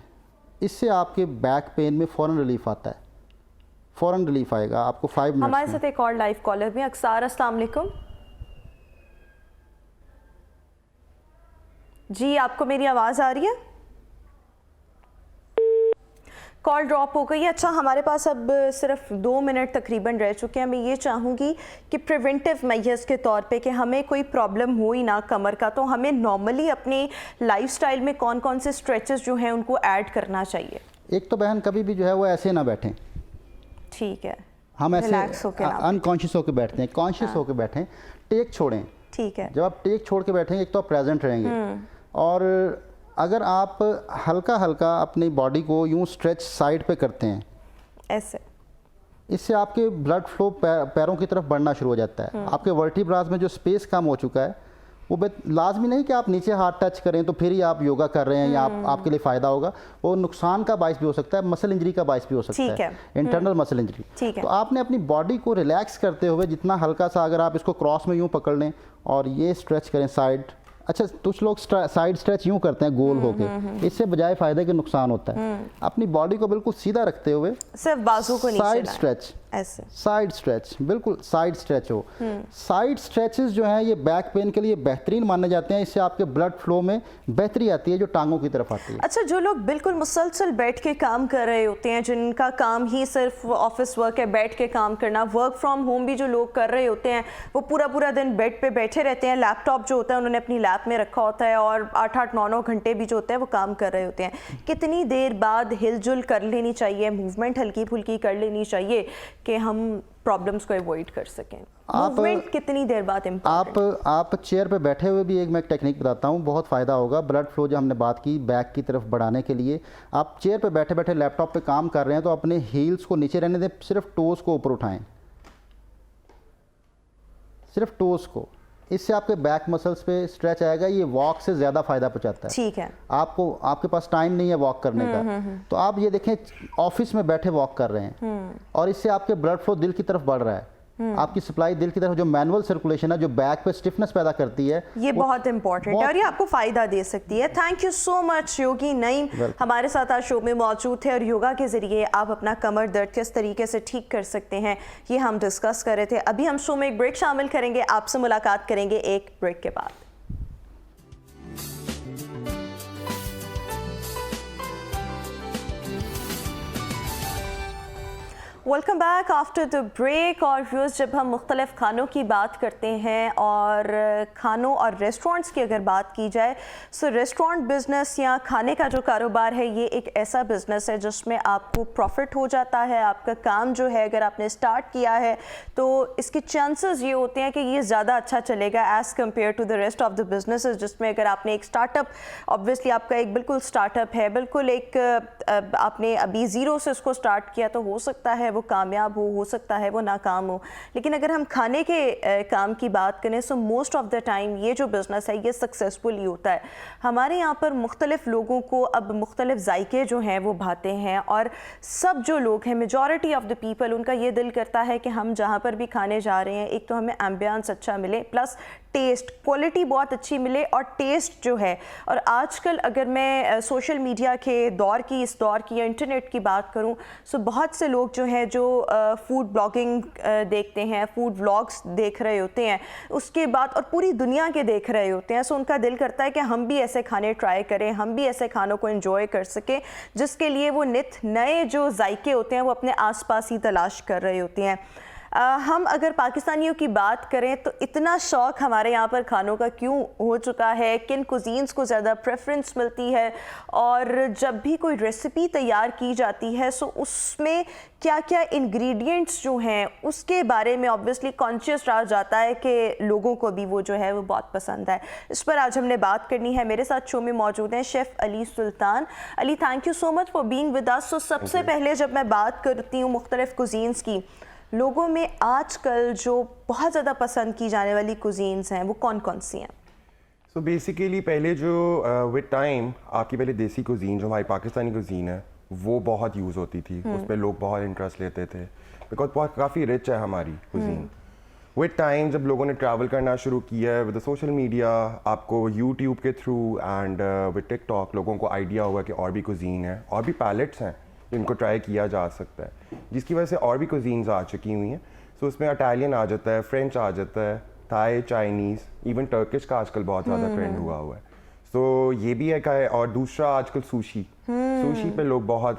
इससे आपके बैक पेन में फ़ौरन रिलीफ आता है, फ़ौरन रिलीफ आएगा आपको 5 मिनट। हमारे साथ एक और लाइव कॉलर भी अक्सार। अस्सलाम वालेकुम जी, आपको मेरी आवाज़ आ रही है? कॉल ड्रॉप हो गई है। अच्छा, हमारे पास अब सिर्फ 2 मिनट तकरीबन रह चुके हैं। मैं ये चाहूँगी कि प्रिवेंटिव मेजर्स के तौर पे कि हमें कोई प्रॉब्लम हो ही ना कमर का, तो हमें नॉर्मली अपने लाइफस्टाइल में कौन कौन से स्ट्रेचेस जो हैं उनको ऐड करना चाहिए? एक तो बहन कभी भी जो है वो ऐसे ना बैठें, ठीक है, हम ऐसे रिलैक्स होके ना अनकॉन्शियस होकर बैठते हैं, कॉन्शियस होकर बैठें, टेक छोड़ें। ठीक है, जब आप टेक छोड़ के बैठेंगे एक तो आप प्रेजेंट रहेंगे, और अगर आप हल्का हल्का अपनी बॉडी को यूं स्ट्रेच साइड पे करते हैं ऐसे, इससे आपके ब्लड फ्लो पैरों की तरफ बढ़ना शुरू हो जाता है। आपके वर्टिब्रास में जो स्पेस कम हो चुका है वो लाजमी नहीं कि आप नीचे हाथ टच करें तो फिर ही आप योगा कर रहे हैं या आपके लिए फ़ायदा होगा, वो नुकसान का बायस भी हो सकता है, मसल इंजरी का बायस भी हो सकता है, इंटरनल मसल इंजरी। ठीक है। तो आपने अपनी बॉडी को रिलैक्स करते हुए जितना हल्का सा, अगर आप इसको क्रॉस में यूँ पकड़ लें और ये स्ट्रेच करें साइड, अच्छा कुछ लोग साइड स्ट्रेच यूं करते हैं गोल होके, इससे बजाय फायदे के नुकसान होता है। अपनी बॉडी को बिल्कुल सीधा रखते हुए सिर्फ बाजू को नीचे साइड लाएं। स्ट्रेच, ऐसे साइड स्ट्रेच, बिल्कुल साइड स्ट्रेच हो। साइड स्ट्रेचेस जो हैं ये बैक पेन के लिए बेहतरीन माने जाते हैं। इससे आपके ब्लड फ्लो में बेहतरी आती है जो टांगों की तरफ आती है। अच्छा, जो लोग बिल्कुल मुसलसल बैठ के काम कर रहे होते हैं, जिनका काम ही सिर्फ ऑफिस वर्क है, बैठ के काम करना, वर्क फ्रॉम होम भी जो लोग कर रहे होते हैं, वो पूरा पूरा दिन बेड पे बैठे रहते हैं, लैपटॉप जो होता है उन्होंने अपनी लैप में रखा होता है और 8-8, 9-9 घंटे भी जो होते हैं वो काम कर रहे होते हैं। कितनी देर बाद हिलजुल कर लेनी चाहिए, मूवमेंट हल्की फुल्की कर लेनी चाहिए कि हम प्रॉब्लम्स को अवॉइड कर सकें? मूवमेंट कितनी देर बाद इम्पोर्टेंट? आप चेयर पे बैठे हुए भी एक मैं टेक्निक बताता हूँ, बहुत फ़ायदा होगा। ब्लड फ्लो जो हमने बात की बैक की तरफ बढ़ाने के लिए, आप चेयर पे बैठे बैठे लैपटॉप पे काम कर रहे हैं तो अपने हील्स को नीचे रहने दें, सिर्फ टोज़ को ऊपर उठाएं, सिर्फ टोज़ को। इससे आपके बैक मसल्स पे स्ट्रेच आएगा। ये वॉक से ज़्यादा फ़ायदा पहुंचाता है। ठीक है। आपके पास टाइम नहीं है वॉक करने का, तो आप ये देखें ऑफिस में बैठे वॉक कर रहे हैं और इससे आपके ब्लड फ्लो दिल की तरफ बढ़ रहा है। आपकी सप्लाई दिल की तरफ, जो मैनुअल सर्कुलेशन है जो बैक पे स्टिफनेस पैदा करती है, ये बहुत इंपॉर्टेंट है और ये आपको फायदा दे सकती है। थैंक यू सो मच योगी नईम, हमारे साथ आज शो में मौजूद थे और योगा के जरिए आप अपना कमर दर्द किस तरीके से ठीक कर सकते हैं ये हम डिस्कस कर रहे थे। अभी हम शो में एक ब्रेक शामिल करेंगे, आपसे मुलाकात करेंगे एक ब्रेक के बाद। Welcome back after the break. और व्यूअर्स, जब हम मुख्तलिफ खानों की बात करते हैं और खानों और रेस्टोरेंट्स की अगर बात की जाए, सो रेस्टोरेंट बिज़नेस या खाने का जो कारोबार है ये एक ऐसा बिज़नेस है जिसमें आपको प्रॉफिट हो जाता है। आपका काम जो है अगर आपने स्टार्ट किया है तो इसके चांसेस ये होते हैं कि ये ज़्यादा अच्छा चलेगा as compared to the rest of the businesses, जिसमें अगर आपने एक स्टार्टअप, ऑब्वियसली आपका एक बिल्कुल स्टार्टअप है, बिल्कुल एक आपने अभी ज़ीरो से उसको स्टार्ट किया, तो हो सकता है वो कामयाब हो सकता है वो नाकाम हो। लेकिन अगर हम खाने के काम की बात करें, so most of the time ये जो बिज़नेस है ये सक्सेसफुल ही होता है। हमारे यहाँ पर मुख्तलिफ लोगों को अब मुख्तलिफ जायके जो हैं वो भाते हैं और सब जो लोग हैं, मेजॉरिटी ऑफ द पीपल, उनका ये दिल करता है कि हम जहाँ पर भी खाने जा रहे हैं एक तो हमें एम्बियंस अच्छा मिले, प्लस टेस्ट, क्वालिटी बहुत अच्छी मिले और टेस्ट जो है। और आजकल अगर मैं सोशल मीडिया के दौर की, इस दौर की या इंटरनेट की बात करूं, सो बहुत से लोग जो हैं जो फूड ब्लॉगिंग देखते हैं, फूड व्लॉग्स देख रहे होते हैं, उसके बाद और पूरी दुनिया के देख रहे होते हैं। सो उनका दिल करता है कि हम भी ऐसे खाने ट्राई करें, हम भी ऐसे खानों को एंजॉय कर सकें, जिसके लिए वो नित नए जो जायके होते हैं वो अपने आसपास ही तलाश कर रहे होते हैं। हम अगर पाकिस्तानियों की बात करें तो इतना शौक़ हमारे यहाँ पर खानों का क्यों हो चुका है, किन कुजीन्स को ज़्यादा प्रेफरेंस मिलती है और जब भी कोई रेसिपी तैयार की जाती है सो उसमें क्या क्या इंग्रेडिएंट्स जो हैं उसके बारे में ऑब्वियसली कॉन्शियस रहा जाता है कि लोगों को भी वो जो है वो बहुत पसंद है। इस पर आज हमने बात करनी है। मेरे साथ शो में मौजूद हैं chef Ali Sultan. Ali, thank you so much for being with us. So सबसे पहले जब मैं बात करती हूँ मुख्तलिफ कुजीन्स की, लोगों में आजकल जो बहुत ज़्यादा पसंद की जाने वाली कुजीन्स हैं वो कौन कौन सी हैं? सो बेसिकली पहले जो विद टाइम आपकी पहले देसी कुजीन जो हमारी पाकिस्तानी कुजीन है वो बहुत यूज़ होती थी, उस पर लोग बहुत इंटरेस्ट लेते थे बिकॉज बहुत काफ़ी रिच है हमारी कुजीन। विद टाइम जब लोगों ने ट्रैवल करना शुरू किया है विद सोशल मीडिया, आपको यूट्यूब के थ्रू एंड विद टिकटॉक लोगों को आइडिया होगा कि और भी कुजीन है और भी पैलेट्स हैं जिनको ट्राई किया जा सकता है, जिसकी वजह से और भी कुजीन्स आ चुकी हुई हैं। सो उसमें इटालियन आ जाता है, फ्रेंच आ जाता है, थाई, चाइनीज़, इवन टर्किश का आजकल बहुत ज़्यादा ट्रेंड हुआ है। सो ये भी है का, और दूसरा आजकल सुशी पे लोग बहुत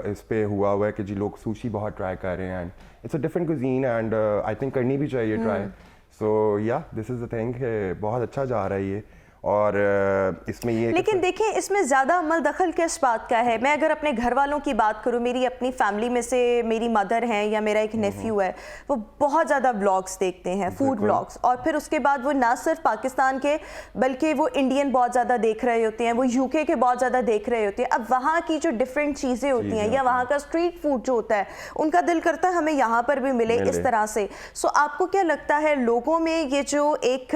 इस पे हुआ है कि जी लोग सुशी बहुत ट्राई कर रहे हैं and it's a different cuisine and I think करनी भी चाहिए ट्राई। सो या दिस इज़ द थिंग, बहुत अच्छा जा रहा है ये। और इसमें ये, लेकिन देखें इसमें ज़्यादा अमल दखल किस बात का है? मैं अगर अपने घर वालों की बात करूं, मेरी अपनी फैमिली में से मेरी मदर हैं या मेरा एक नेफ्यू है, वो बहुत ज़्यादा व्लॉग्स देखते हैं, फूड व्लॉग्स, और फिर उसके बाद वो ना सिर्फ पाकिस्तान के बल्कि वो इंडियन बहुत ज़्यादा देख रहे होते हैं, वो यूके के बहुत ज़्यादा देख रहे होते हैं। अब वहाँ की जो डिफरेंट चीज़ें होती हैं या वहाँ का स्ट्रीट फूड जो होता है, उनका दिल करता है हमें यहाँ पर भी मिले इस तरह से। सो आपको क्या लगता है लोगों में ये जो एक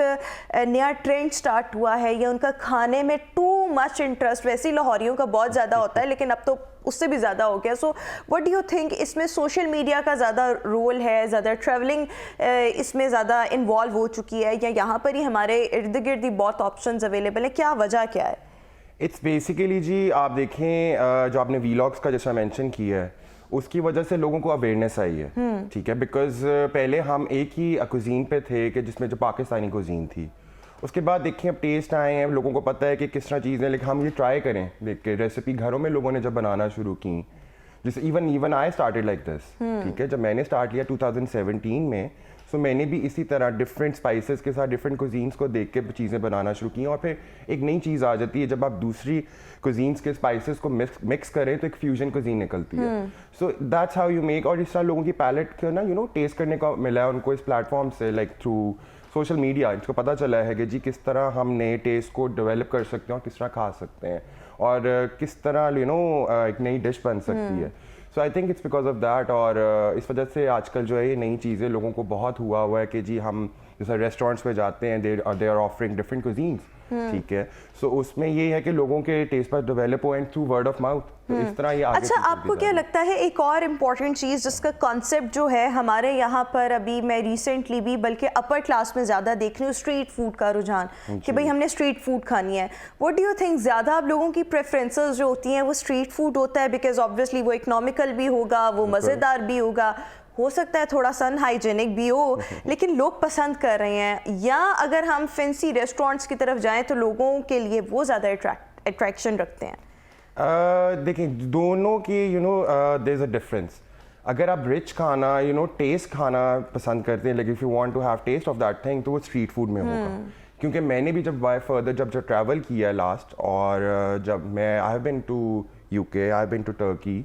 नया ट्रेंड स्टार्ट हुआ है या उनका खाने में टू मच इंटरेस्ट, वैसे लाहौरियों का बहुत ज़्यादा होता है लेकिन अब तो उससे भी ज़्यादा हो गया। सो व्हाट डू यू थिंक, इसमें सोशल मीडिया का ज़्यादा रोल है, ज़्यादा ट्रैवलिंग इसमें ज़्यादा इन्वॉल्व हो चुकी है, या यहाँ पर ही हमारे इर्द गिर्द ही बहुत ऑप्शंस अवेलेबल हैं? क्या वजह क्या है? इट्स बेसिकली जी, आप देखें जो आपने वीलॉग्स का जैसा मेंशन किया है, उसकी वजह से लोगों को अवेयरनेस आई है, ठीक है। बिकॉज पहले हम एक ही कुजीन पे थे कि जिसमें जो पाकिस्तानी कुजीन थी, उसके बाद देखिए अब टेस्ट आए हैं, लोगों को पता है कि किस तरह चीज़ें, लेकिन हम ये ट्राई करें देख के रेसिपी घरों में लोगों ने जब बनाना शुरू की, जैसे even I started like this, ठीक है। जब मैंने स्टार्ट लिया 2017 में, सो मैंने भी इसी तरह डिफरेंट स्पाइसेस के साथ डिफरेंट कुजीन्स को देख के चीज़ें बनाना शुरू की, और फिर एक नई चीज़ आ जाती है जब आप दूसरी कुजीन्स के स्पाइसेस को मिक्स करें तो एक फ्यूजन कुजीन निकलती है। So that's how you make, और इस तरह लोगों की पैलेट को ना टेस्ट करने का मिला है उनको इस प्लेटफॉर्म से, लाइक थ्रू सोशल मीडिया। इसको पता चला है कि जी किस तरह हम नए टेस्ट को डेवलप कर सकते हैं और किस तरह खा सकते हैं, और किस तरह एक नई डिश बन सकती है। So I think it's because of that, और इस वजह से आजकल जो है ये नई चीज़ें लोगों को बहुत हुआ है कि जी हम जैसे रेस्टोरेंट्स में जाते हैं, they are offering different cuisines, ठीक है। सो उसमें ये है कि लोगों के टेस्ट पर डेवलप हो and through word of mouth, तो इस तरह ये आगे अच्छा, आपको क्या लगता है एक और इम्पॉर्टेंट चीज़ जिसका कॉन्सेप्ट जो है हमारे यहाँ पर अभी, मैं रिसेंटली भी बल्कि अपर क्लास में ज़्यादा देख रही हूँ, स्ट्रीट फूड का रुझान, कि भाई हमने स्ट्रीट फूड खानी है। व्हाट डू यू थिंक, ज़्यादा आप लोगों की प्रेफरेंसेस जो होती हैं वो स्ट्रीट फूड होता है बिकॉज ऑब्वियसली वो इकोनॉमिकल भी होगा, वो मज़ेदार भी होगा, हो सकता है थोड़ा सा अनहाइजेनिक भी हो, लेकिन लोग पसंद कर रहे हैं, या अगर हम फैंसी रेस्टोरेंट्स की तरफ जाएं तो लोगों के लिए वो ज़्यादा अट्रैक्शन रखते हैं? देखिए दोनों की देयर इज अ डिफरेंस। अगर आप रिच खाना टेस्ट खाना पसंद करते हैं, like if you want to have taste of that thing, तो वो स्ट्रीट फूड में होगा। क्योंकि मैंने भी जब ट्रैवल किया लास्ट, और जब मैं I have been to UK, I have been to Turkey,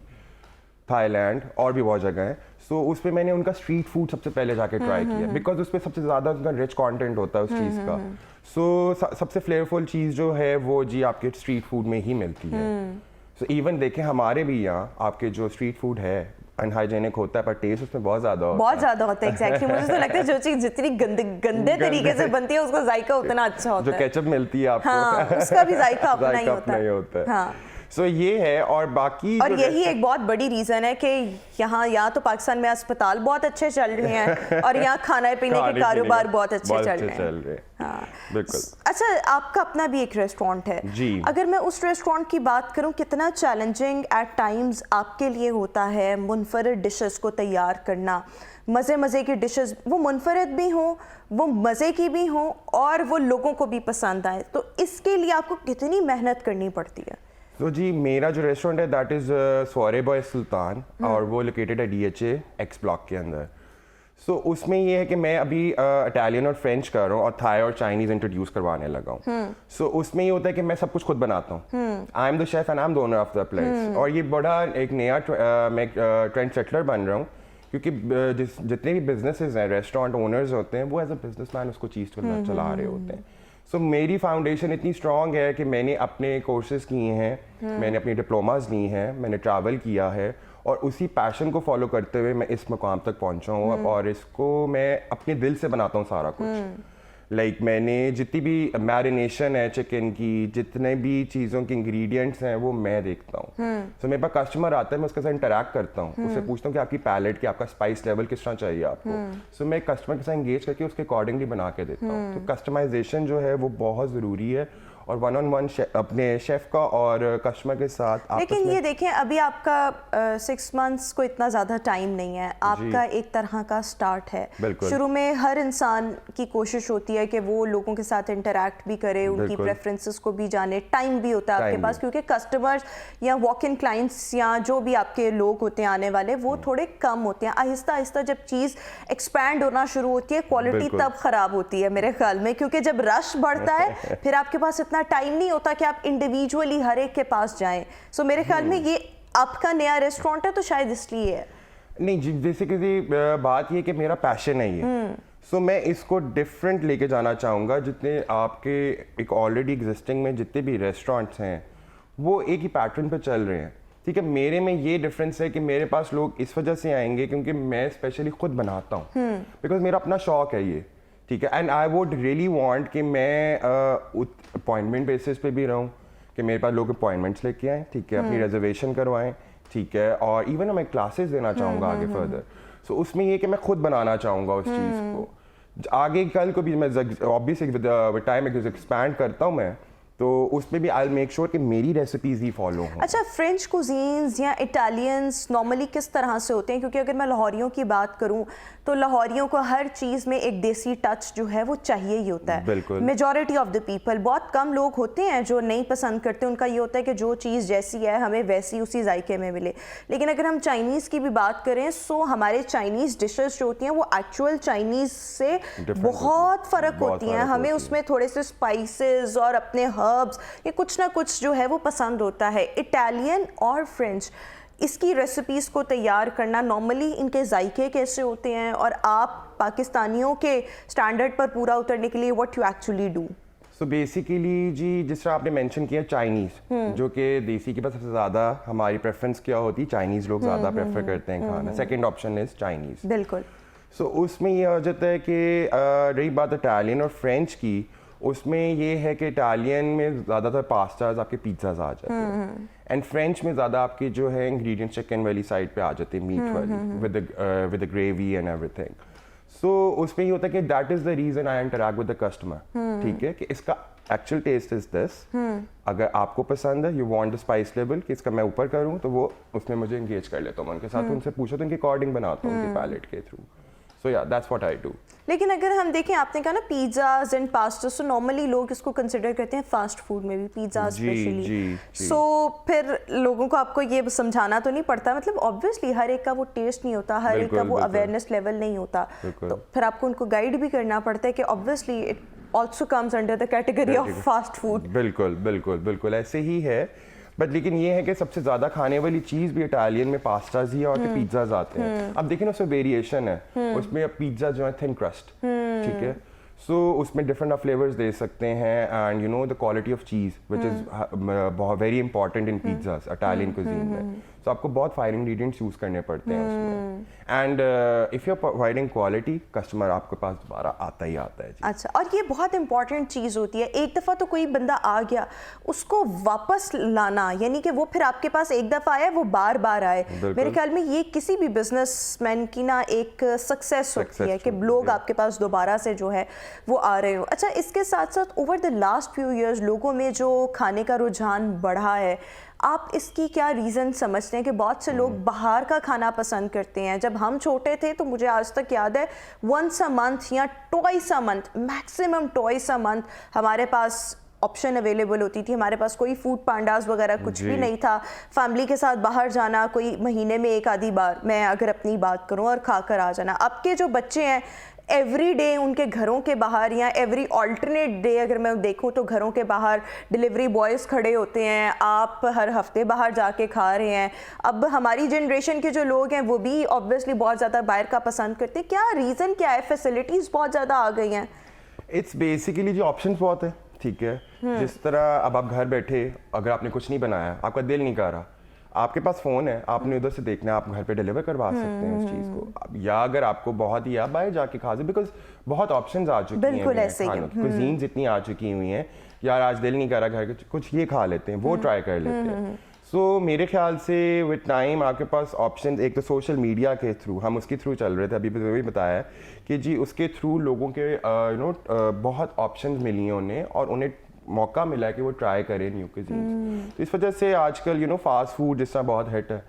Thailand और भी बहुत जगह है, सो उस पर मैंने उनका स्ट्रीट फूड सबसे पहले जाके ट्राई किया, बिकॉज उस पर सबसे ज़्यादा उनका रिच कंटेंट होता है उस चीज़ का। सो सबसे फ्लेवरफुल चीज़ जो है वो जी आपके स्ट्रीट फूड में ही मिलती है। सो इवन देखें हमारे भी यहाँ आपके जो स्ट्रीट फूड है अनहाइजेनिक होता है, पर टेस्ट उसमें बहुत ज़्यादा होता है। एग्जैक्टली। मुझे तो लगता है जो चीज़ जितनी गंदे तरीके से बनती है उसका जायका उतना अच्छा होता है। जो केचप मिलती है आपको, हाँ, उसका भी जायका अपना ही होता है। हाँ। सो ये है, और बाकी और यही एक बहुत बड़ी रीज़न है कि यहाँ तो पाकिस्तान में अस्पताल बहुत अच्छे चल रहे हैं और यहाँ खाने पीने के कारोबार बहुत अच्छे चल रहे हैं। हाँ, बिल्कुल। अच्छा, आपका अपना भी एक रेस्टोरेंट है जी। अगर मैं उस रेस्टोरेंट की बात करूँ, कितना चैलेंजिंग एट टाइम्स आपके लिए होता है मुनफरद डिशेस को तैयार करना? मज़े की डिशेस, वो मुनफरद भी हों, वो मज़े की भी हों, और वो लोगों को भी पसंद आए, तो इसके लिए आपको कितनी मेहनत करनी पड़ती है? तो जी मेरा जो रेस्टोरेंट है दैट इज़ सोरे बॉय सुल्तान, और वो लोकेटेड है DHA X ब्लॉक के अंदर। सो उसमें ये है कि मैं अभी इटालियन और फ्रेंच कर रहा हूँ, और थाई और चाइनीज़ इंट्रोड्यूस करवाने लगा हूँ। सो उसमें ये होता है कि मैं सब कुछ खुद बनाता हूँ। I am the chef and I am the owner of the place, और ये बड़ा एक नया मैं ट्रेंड सेटलर बन रहा हूँ, क्योंकि जितने भी बिजनेसेस हैं, रेस्टोरेंट ओनर्स होते हैं, वो एज अ बिजनेसमैन उसको चीज़ चला रहे होते हैं। सो मेरी फाउंडेशन इतनी स्ट्रॉन्ग है कि मैंने अपने कोर्सेज किए हैं, मैंने अपनी डिप्लोमाज ली हैं, मैंने ट्रैवल किया है, और उसी पैशन को फॉलो करते हुए मैं इस मुकाम तक पहुंचा हूँ, और इसको मैं अपने दिल से बनाता हूँ सारा कुछ। लाइक मैंने जितनी भी मैरिनेशन है चिकन की, जितने भी चीज़ों के इंग्रेडिएंट्स हैं, वो मैं देखता हूँ। सो मेरे पास कस्टमर आता है, मैं उसके साथ इंटरेक्ट करता हूँ, उससे पूछता हूँ कि आपकी पैलेट की, आपका स्पाइस लेवल किस तरह चाहिए आपको। सो मैं कस्टमर के साथ इंगेज करके उसके अकॉर्डिंगली बना के देता हूँ। तो कस्टमाइजेशन जो है वो बहुत ज़रूरी है, और वन ऑन वन अपने शेफ का और कस्टमर के साथ। लेकिन ये देखें, अभी आपका 6 मंथ्स को इतना ज़्यादा टाइम नहीं है, आपका एक तरह का स्टार्ट है। शुरू में हर इंसान की कोशिश होती है कि वो लोगों के साथ इंटरैक्ट भी करे, उनकी प्रेफरेंसेस को भी जाने, टाइम भी होता है आपके पास, क्योंकि कस्टमर्स या वॉक इन क्लाइंट्स या जो भी आपके लोग होते हैं आने वाले, वो थोड़े कम होते हैं। आहिस्ता आहिस्ता जब चीज़ एक्सपैंड होना शुरू होती है, क्वालिटी तब ख़राब होती है मेरे ख्याल में, क्योंकि जब रश बढ़ता है फिर आपके पास इतना टाइम नहीं होता कि आप इंडिविजुअली हर एक के पास जाएं। सो मेरे ख्याल में ये आपका नया रेस्टोरेंट है तो शायद इसलिए है। नहीं जी, जैसे कि बात ये कि मेरा पैशन है ये, सो मैं इसको डिफरेंट लेके जाना चाहूँगा। जितने आपके एक ऑलरेडी एग्जिस्टिंग में जितने भी रेस्टोरेंट्स हैं, वो एक ही पैटर्न पे चल रहे हैं, ठीक है। मेरे में ये डिफरेंस है कि मेरे पास लोग इस वजह से आएंगे क्योंकि मैं स्पेशली खुद बनाता हूँ, बिकॉज मेरा अपना शौक है ये, ठीक है। And I would really want कि मैं अपॉइंटमेंट बेसिस पे भी रहूँ, कि मेरे पास लोग अपॉइंटमेंट्स लेके आएँ, ठीक है, अपनी रिजर्वेशन करवाएं, ठीक है, और इवन मैं क्लासेस देना चाहूँगा आगे फर्दर। सो उसमें ये कि मैं खुद बनाना चाहूँगा उस चीज़ को, आगे कल को भी मैं ऑब्वियसली विद टाइम एक्सपैंड करता हूँ मैं, तो उसमें भी आई मेक श्योर कि मेरी रेसिपीज ही फॉलो हों। अच्छा, फ्रेंच कुजीन्स या इटालियंस नॉर्मली किस तरह से होते हैं? क्योंकि अगर मैं लाहौरियों की बात करूं तो लाहौरियों को हर चीज़ में एक देसी टच जो है वो चाहिए ही होता है। बिल्कुल। मेजॉरिटी ऑफ द पीपल, बहुत कम लोग होते हैं जो नहीं पसंद करते, उनका ये होता है कि जो चीज़ जैसी है हमें वैसी उसी जायके में मिले। लेकिन अगर हम चाइनीज़ की भी बात करें, सो हमारे चाइनीज़ डिशेस जो होती हैं वो एक्चुअल चाइनीज़ से बहुत फ़र्क होती हैं। हमें उसमें थोड़े से स्पाइसेस और अपने हर्ब्स ये कुछ ना कुछ जो है वो पसंद होता है। इटालियन और फ्रेंच, इसकी रेसिपीज़ को तैयार करना नॉर्मली इनके जायके कैसे होते हैं, और आप पाकिस्तानियों के स्टैंडर्ड पर पूरा उतरने के लिए what you actually do? So basically जी, जिस तरह आपने मेंशन किया चाइनीज़, जो कि देसी के पास सबसे ज़्यादा हमारी प्रेफरेंस क्या होती है, चाइनीज़ लोग ज़्यादा प्रेफर करते हैं खाना। Second option is Chinese. बिल्कुल। सो उसमें ये हो जाता है कि रही बात इटालियन और फ्रेंच की, उसमें ये है कि इटालियन में ज़्यादातर पास्ताज आपके पिज़्ज़ाज आ जाते हैं, एंड फ्रेंच में ज़्यादा आपके जो है इंग्रेडिएंट्स चिकन वाली साइड पे आ जाते हैं, मीट वाली with the gravy and everything. So उसमें ये होता है कि that is the reason I interact with the customer, ठीक है, कि इसका एक्चुअल टेस्ट इज़ दिस, अगर आपको पसंद है, you want the spice level कि इसका मैं ऊपर करूँ, तो वो उसमें मुझे इंगेज कर लेता हूँ उनके साथ, उनसे पूछो तो उनके अकॉर्डिंग बनाता हूँ उनके पैलेट के थ्रू। सो या दैट्स व्हाट आई डू। लेकिन अगर हम देखें, आपने कहा ना pizzas and pasta, so normally लोग इसको कंसिडर करते हैं फास्ट फूड में भी, पिज़्ज़ा स्पेशली। सो फिर लोगों को आपको ये समझाना तो नहीं पड़ता, मतलब ऑब्वियसली हर एक का वो टेस्ट नहीं होता, हर एक का वो अवेयरनेस लेवल नहीं होता, तो फिर आपको उनको गाइड भी करना पड़ता है कि obviously it also comes under the category of fast food. बिल्कुल बिल्कुल बिल्कुल ऐसे ही है। बट लेकिन ये है कि सबसे ज़्यादा खाने वाली चीज़ भी इटालियन में पास्ताज ही है और पिज़्ज़ाज आते हैं। अब देखिए ना, उसमें वेरिएशन है, उसमें अब पिज़्ज़ा जो है थिन क्रस्ट, ठीक है, सो उसमें डिफरेंट आप फ्लेवर्स दे सकते हैं, and you know the quality of cheese which is बहुत very important in pizzas Italian cuisine में। तो आपको बहुत फाइन इंग्रेडिएंट्स यूज़ करने पड़ते हैं उसमें, and if you are providing quality, customer आपके पास दोबारा आता ही आता है जी। अच्छा, और ये बहुत इंपॉर्टेंट चीज़ होती है, एक दफ़ा तो कोई बंदा आ गया, उसको वापस लाना, यानी कि वो फिर आपके पास एक दफ़ा आया, वो बार बार आए। मेरे ख्याल में ये किसी भी बिजनेसमैन की ना एक सक्सेस होती है कि लोग आपके पास दोबारा से जो है वो आ रहे हो। अच्छा, इसके साथ साथ over the last few years लोगों में जो खाने का रुझान बढ़ा है, आप इसकी क्या रीज़न समझते हैं कि बहुत से लोग बाहर का खाना पसंद करते हैं? जब हम छोटे थे तो मुझे आज तक याद है, वंस अ मंथ या twice a month, maximum twice a month हमारे पास ऑप्शन अवेलेबल होती थी। हमारे पास कोई फूड पांडास वगैरह कुछ भी नहीं था। फैमिली के साथ बाहर जाना, कोई महीने में एक आधी बार, मैं अगर अपनी बात करूं, और खाकर आ जाना। अब के जो बच्चे हैं, एवरी डे उनके घरों के बाहर, या एवरी ऑल्टरनेट डे अगर मैं देखूं तो घरों के बाहर डिलीवरी बॉयज़ खड़े होते हैं, आप हर हफ्ते बाहर जाके खा रहे हैं। अब हमारी जनरेशन के जो लोग हैं वो भी ऑब्वियसली बहुत ज़्यादा बाहर का पसंद करते हैं। क्या रीज़न क्या है? फैसिलिटीज़ बहुत ज़्यादा आ गई हैं। इट्स बेसिकली जो ऑप्शंस बहुत है, ठीक है, जिस तरह अब आप घर बैठे, अगर आपने कुछ नहीं बनाया, आपका दिल नहीं कर रहा, आपके पास फ़ोन है, आपने उधर से देखना है, आप घर पे डिलीवर करवा सकते हैं उस चीज़ को। या अगर आपको बहुत ही आप बाहर जाके खा सकते, बिकॉज बहुत ऑप्शंस आ चुकी हैं खानों की, कुजीन्स इतनी आ चुकी हुई हैं, यार आज दिल नहीं कर रहा घर के, कुछ ये खा लेते हैं, वो ट्राई कर लेते हैं। सो मेरे ख्याल से विद टाइम आपके पास ऑप्शन, एक तो सोशल मीडिया के थ्रू, हम उसके थ्रू चल रहे थे, अभी भी बताया कि जी उसके थ्रू लोगों के बहुत ऑप्शंस मिली हैं उन्हें, और उन्हें मौका मिला है कि वो ट्राई करें न्यू कुजीन्स। तो इस वजह से आजकल फास्ट फूड जिस तरह बहुत हिट है,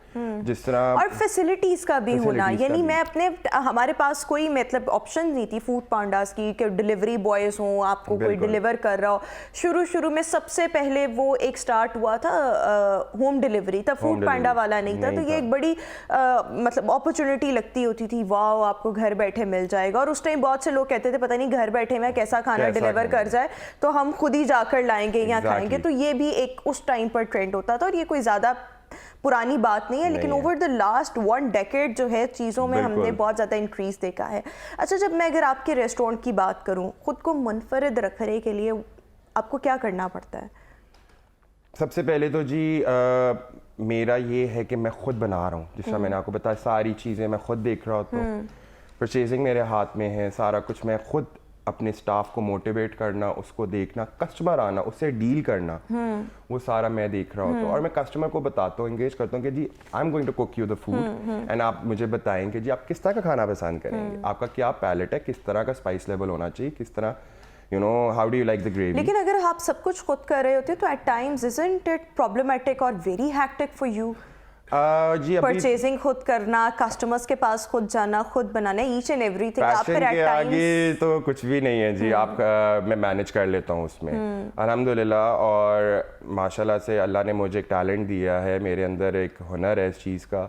जिस तरह, और फैसिलिटीज़ का भी होना, यानी मैं अपने, हमारे पास कोई मतलब ऑप्शन नहीं थी फूड पांडास की कि डिलीवरी बॉयज़ हों, आपको कोई डिलीवर कर रहा हो। शुरू में सबसे पहले वो एक स्टार्ट हुआ था होम डिलीवरी, तब फूड पांडा वाला नहीं था, तो ये एक बड़ी मतलब अपॉर्चुनिटी लगती होती थी, वाह आपको घर बैठे मिल जाएगा। और उस टाइम बहुत से लोग कहते थे पता नहीं घर बैठे में कैसा खाना डिलीवर कर जाए, तो हम खुद ही जाकर लाएंगे या खाएंगे। तो ये भी एक उस टाइम पर ट्रेंड होता था, और ये कोई ज़्यादा पुरानी बात नहीं है, लेकिन ओवर द लास्ट 1 डेकेड जो है चीज़ों में हमने बहुत ज़्यादा इंक्रीज देखा है। अच्छा, जब मैं अगर आपके रेस्टोरेंट की बात करूं, खुद को मुनफरिद रखने के लिए आपको क्या करना पड़ता है? सबसे पहले तो जी मेरा ये है कि मैं खुद बना रहा हूँ, जिस तरह मैंने आपको बताया, सारी चीज़ें मैं खुद देख रहा होता हूँ, परचेजिंग मेरे हाथ में है, सारा कुछ मैं खुद अपने स्टाफ को मोटिवेट करना, उसको देखना, कस्टमर आना, उससे डील करना, वो सारा मैं देख रहा होता हूँ। और मैं कस्टमर को बताता हूँ, इंगेज करता हूँ कि जी I am going to cook you the food and आप मुझे बताएंगे जी आप किस तरह का खाना पसंद करेंगे, आपका क्या पैलेट है, किस तरह का स्पाइस लेवल होना चाहिए, किस तरह you know how do you like the gravy. लेकिन अगर आप सब कुछ खुद कर रहे होते तो at times isn't it problematic और वेरी हैक्टिक फॉर यू? जी अभी परचेजिंग खुद करना, कस्टमर्स के पास खुद जाना, खुद बनाना, ईच एंड एवरीथिंग, आप पैशन फिर के एट आगे टाइम्स तो कुछ भी नहीं है जी। आप मैं मैनेज कर लेता हूँ उसमें अल्हम्दुलिल्लाह। और माशाल्लाह से अल्लाह ने मुझे एक टैलेंट दिया है, मेरे अंदर एक हुनर है इस चीज़ का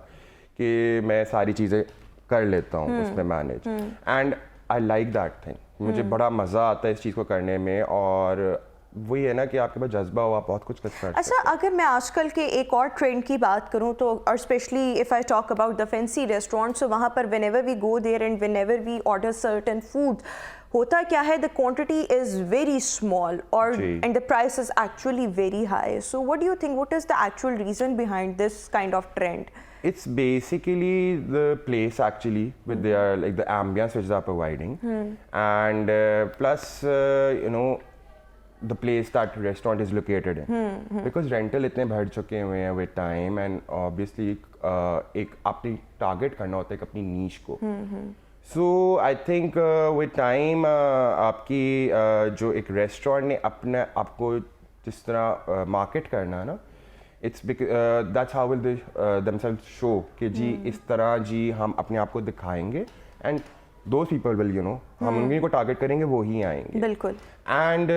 कि मैं सारी चीज़ें कर लेता हूँ उसमें manage, and I like that thing. मुझे बड़ा मज़ा आता है इस चीज़ को करने में, और वही है ना कि आपके पास जज्बा हो, आप बहुत कुछ कर सकते हैं। अच्छा, अगर मैं आजकल के एक और ट्रेंड की बात करूं तो, और specially if I talk about the fancy restaurants, तो वहाँ पर whenever we go there and whenever we order certain food, होता क्या है, the quantity is very small और जी। And the price is actually very high. So what do you think, what is the actual reason behind this kind of trend? It's basically the place actually with their like the ambience which they are providing, and plus you know the place that restaurant is located in, because rental इतने बढ़ चुके हुए हैं with time, and obviously एक अपनी target करना होता है एक अपनी niche को। So I think with time आपकी जो एक restaurant ने अपने आपको जिस तरह market करना है ना, it's because that's how will they themselves show कि जी इस तरह जी हम अपने आप को दिखाएंगे, and those people will you know हम उन्हीं को टारगेट करेंगे, वो ही आएंगे। बिल्कुल। एंड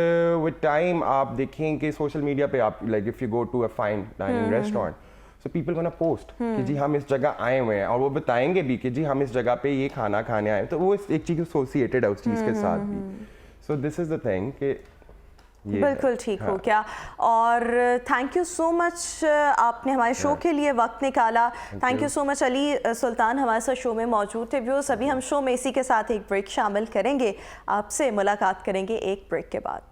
विद टाइम आप देखें कि सोशल मीडिया पे आप like if you go to a fine dining restaurant, so people gonna post कि जी हम इस जगह आए हुए हैं, और वो बताएंगे भी कि जी हम इस जगह पे ये खाना खाने आए हैं, तो वो एक चीज़ एसोसिएटेड है उस चीज़ के साथ भी। So this is the thing कि बिल्कुल ठीक हो क्या। और थैंक यू सो मच, आपने हमारे शो के लिए वक्त निकाला। Thank you so much. Ali Sultan हमारे साथ शो में मौजूद थे। व्यूअर्स, अभी हम शो में इसी के साथ एक ब्रेक शामिल करेंगे, आपसे मुलाकात करेंगे एक ब्रेक के बाद।